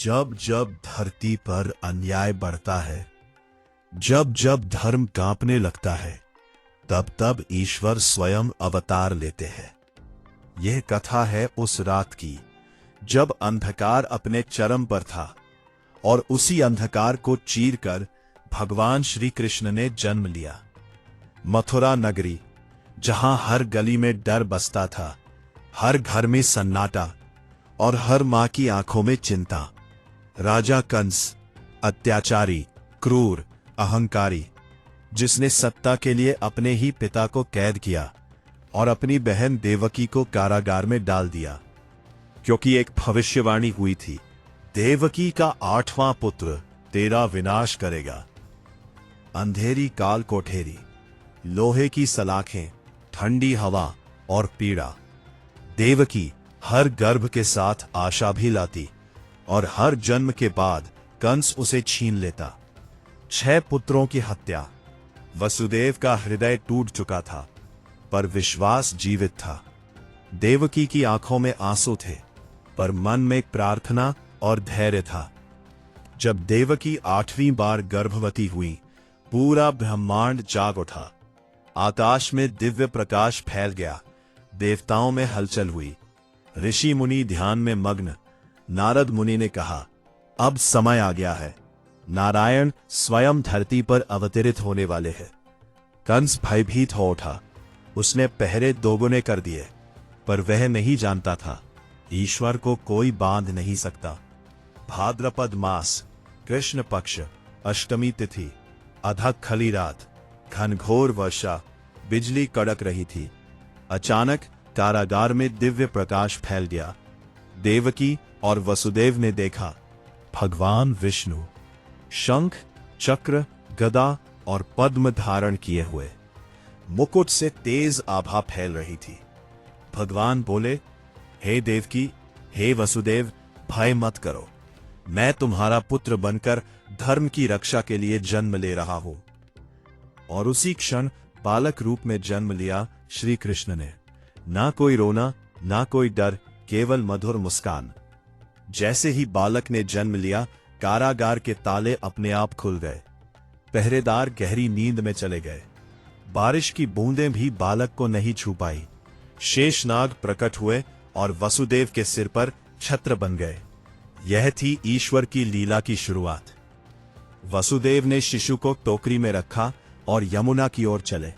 जब जब धरती पर अन्याय बढ़ता है, जब जब धर्म कांपने लगता है, तब तब ईश्वर स्वयं अवतार लेते हैं। यह कथा है उस रात की जब अंधकार अपने चरम पर था और उसी अंधकार को चीरकर भगवान श्री कृष्ण ने जन्म लिया। मथुरा नगरी, जहां हर गली में डर बसता था, हर घर में सन्नाटा और हर मां की आंखों में चिंता। राजा कंस, अत्याचारी, क्रूर, अहंकारी, जिसने सत्ता के लिए अपने ही पिता को कैद किया और अपनी बहन देवकी को कारागार में डाल दिया, क्योंकि एक भविष्यवाणी हुई थी, देवकी का 8वां पुत्र तेरा विनाश करेगा। अंधेरी काल कोठेरी, लोहे की सलाखें, ठंडी हवा और पीड़ा। देवकी हर गर्भ के साथ आशा भी लाती और हर जन्म के बाद कंस उसे छीन लेता। 6 पुत्रों की हत्या। वसुदेव का हृदय टूट चुका था, पर विश्वास जीवित था। देवकी की आंखों में आंसू थे, पर मन में प्रार्थना और धैर्य था। जब देवकी 8वीं बार गर्भवती हुई, पूरा ब्रह्मांड जाग उठा। आकाश में दिव्य प्रकाश फैल गया, देवताओं में हलचल हुई। ऋषि मुनि ध्यान में मग्न। नारद मुनि ने कहा, अब समय आ गया है, नारायण स्वयं धरती पर अवतरित होने वाले हैं। कंस भयभीत हो उठा। उसने पहरे दोगुने कर दिए, पर वह नहीं जानता था, ईश्वर को कोई बांध नहीं सकता। भाद्रपद मास, कृष्ण पक्ष, अष्टमी तिथि, अधक खली रात, घनघोर वर्षा, बिजली कड़क रही थी। अचानक कारागार में दिव्य प्रकाश फैल गया। देवकी और वसुदेव ने देखा, भगवान विष्णु शंख, चक्र, गदा और पद्म धारण किए हुए, मुकुट से तेज आभा फैल रही थी। भगवान बोले, हे देवकी, हे वसुदेव, भय मत करो, मैं तुम्हारा पुत्र बनकर धर्म की रक्षा के लिए जन्म ले रहा हूं। और उसी क्षण बालक रूप में जन्म लिया श्री कृष्ण ने। ना कोई रोना, ना कोई डर, केवल मधुर मुस्कान। जैसे ही बालक ने जन्म लिया, कारागार के ताले अपने आप खुल गए। पहरेदार गहरी नींद में चले गए। बारिश की बूंदें भी बालक को नहीं छू पाई। शेषनाग प्रकट हुए और वसुदेव के सिर पर छत्र बन गए। यह थी ईश्वर की लीला की शुरुआत। वसुदेव ने शिशु को टोकरी में रखा और यमुना की ओर चले।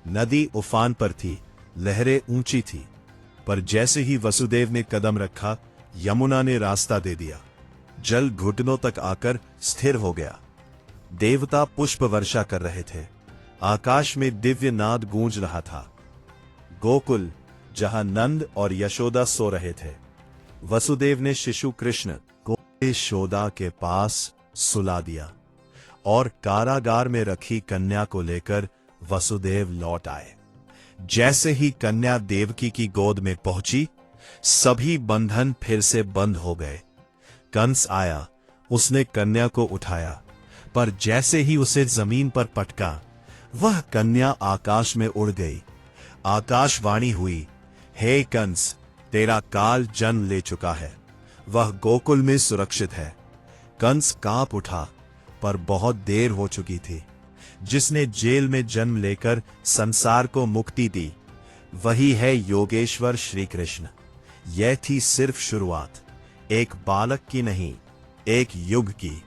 नदी उफान पर थी, लहरें ऊंची थी, पर जैसे ही वसुदेव ने कदम रखा, यमुना ने रास्ता दे दिया। जल घुटनों तक आकर स्थिर हो गया। देवता पुष्प वर्षा कर रहे थे। आकाश में दिव्य नाद गूंज रहा था। गोकुल, जहां नंद और यशोदा सो रहे थे, वसुदेव ने शिशु कृष्ण को यशोदा के पास सुला दिया और कारागार में रखी कन्या को लेकर वसुदेव लौट आए। जैसे ही कन्या देवकी की गोद में पहुंची, सभी बंधन फिर से बंद हो गए। कंस आया, उसने कन्या को उठाया, पर जैसे ही उसे जमीन पर पटका, वह कन्या आकाश में उड़ गई। आकाशवाणी हुई, हे कंस, तेरा काल जन्म ले चुका है, वह गोकुल में सुरक्षित है। कंस कांप उठा, पर बहुत देर हो चुकी थी। जिसने जेल में जन्म लेकर संसार को मुक्ति दी, वही है योगेश्वर श्री कृष्ण। यह थी सिर्फ शुरुआत, एक बालक की नहीं, एक युग की।